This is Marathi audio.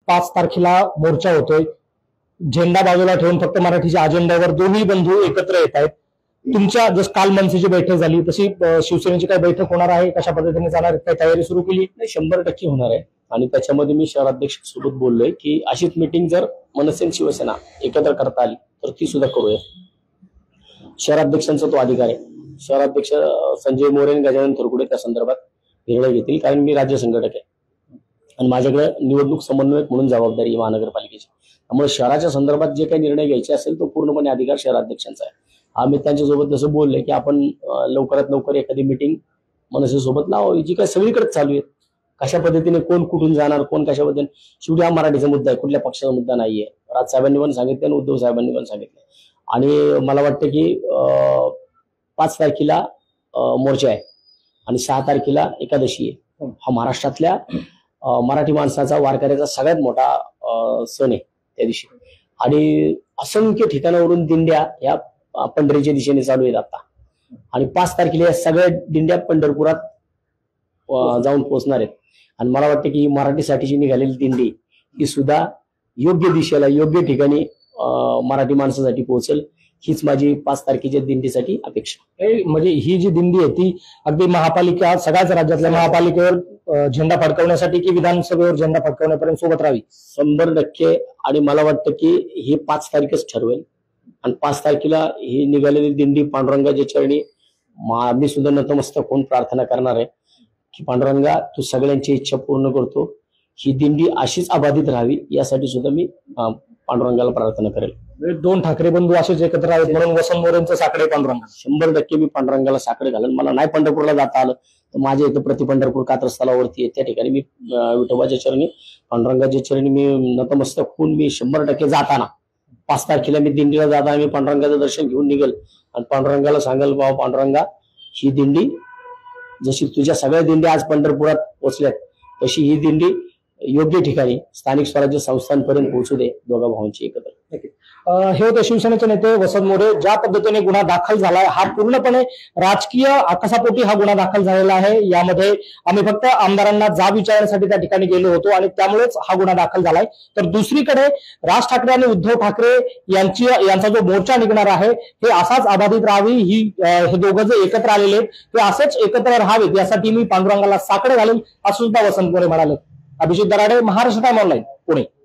5 तारखेला मोर्चा होतोय, झेंडा बाजूला ठेवून फक्त मराठीच्या अजेंड्यावर दोन्ही बंधू एकत्र येत आहेत. तुमच्या जस काल मनसेची बैठक झाली तशी शिवसेनेची काय बैठक होणार आहे, कशा पद्धतीने जाणार, काय तयारी सुरू केली? नाही, 100% होणार आहे. आणि त्याच्यामध्ये मी शहराध्यक्ष सोबत बोललोय की अशीच मीटिंग जर मनसे आणि शिवसेना एकत्र करता आली तर ती सुद्धा करूया. शहराध्यक्षांचा तो अधिकार आहे. शहराध्यक्ष संजय मोरे आणि गजानन थोरकुडे त्या संदर्भात निर्णय घेतील, कारण मी राज्य संघटक आहे आणि माझ्याकडे निवडणूक समन्वयक म्हणून जबाबदारी आहे महानगरपालिकेची. त्यामुळे शहराच्या संदर्भात जे काही निर्णय घ्यायचे असेल तो पूर्णपणे अधिकार शहराध्यक्षांचा आहे. आम्ही त्यांच्यासोबत जसं बोललोय की आपण लवकरात लवकर एखादी मीटिंग मनसे सोबत लावावी, जी काही सगळीकडेच चालू आहे. कशा पद्धतीने कोण कुठून जाणार, कोण कशा पद्धतीने, शेवटी हा मराठीचा मुद्दा आहे, कुठल्या पक्षाचा मुद्दा नाहीये. राजसाहेबांनी पण सांगितलं आणि उद्धव साहेबांनी पण सांगितलं. आणि मला वाटतं की 5 तारखेला मोर्चा आहे आणि 6 तारखेला एकादशी आहे. हा महाराष्ट्रातल्या मराठी माणसाचा, वारकऱ्याचा सगळ्यात मोठा सण आहे त्या दिवशी. आणि असंख्य ठिकाणावरून दिंड्या या पंढरीच्या दिशेने चालू आहेत आता. आणि 5 तारखेला या सगळ्या दिंड्या पंढरपुरात जाऊन पोहोचणार आहेत. आणि मला वाटतं की मराठीसाठीची निघालेली दिंडी ही सुद्धा योग्य दिशेला, योग्य ठिकाणी मराठी माणसासाठी पोहोचेल, हीच माझी 5 तारखेच्या दिंडीसाठी अपेक्षा. म्हणजे ही जी दिंडी आहे ती अगदी महापालिका, सगळ्याच राज्यातल्या महापालिकेवर झेंडा फडकवण्यासाठी की विधानसभेवर झेंडा फडकवण्यापर्यंत सोबत राहावी? 100%. आणि मला वाटतं की ही 5 तारखेच ठरवेल. आणि 5 तारखेला ही निघालेली दिंडी पांडुरंगाच्या चरणी मी सुद्धा नतमस्तक होऊन प्रार्थना करणार आहे की पांडुरंगा, तू सगळ्यांची इच्छा पूर्ण करतो, ही दिंडी अशीच अबाधित राहावी यासाठी सुद्धा मी पांडुरंगाला प्रार्थना करेल. 2 ठाकरे बंधू असेच एकत्र आहेत म्हणून वसंत मोरेंचं साकडे पांडुरंगा. 100% मी पांडुरंगाला साकडे घालेन. मला नाही पंढरपूरला जाता आलं तर माझ्या इथं प्रति पंढरपूर कात्रस्थळावरती आहे, त्या ठिकाणी मी विठोबाच्या चरणी, पांडुरंगाच्या चरणी मी नतमस्तक होऊन मी 100% जाताना 5 तारखेला मी दिंडीला जाताना मी पांडुरंगाचं दर्शन घेऊन निघेल आणि पांडुरंगाला सांगेल, बाबा पांडुरंगा, ही दिंडी जशी तुझ्या सगळ्या दिंडी आज पंढरपुरात पोहोचल्यात तशी ही दिंडी योग्य ठिकाणी स्थानिक स्वराज्य संस्थांपर्यंत पोहोचू दे, दोघा भावांची एकत्र. हे होते शिवसेनेचे नेते वसंत मोरे. ज्या पद्धतीने गुन्हा दाखल झालाय हा पूर्णपणे राजकीय आकसापोटी हा गुन्हा दाखल झालेला आहे. यामध्ये आम्ही फक्त आमदारांना जाब विचारण्यासाठी त्या ठिकाणी गेलो होतो आणि त्यामुळेच हा गुन्हा दाखल झालाय. तर दुसरीकडे राज ठाकरे आणि उद्धव ठाकरे यांचा जो मोर्चा निघणार आहे हे असाच अबाधित राहावी, हे दोघं जे एकत्र आलेले आहेत ते असेच एकत्र राहावेत यासाठी मी पांडुरंगाला साकडे घालेन असं सुद्धा वसंत मोरे म्हणाले. Abhijit Darade, Maharashtra time online, Pune.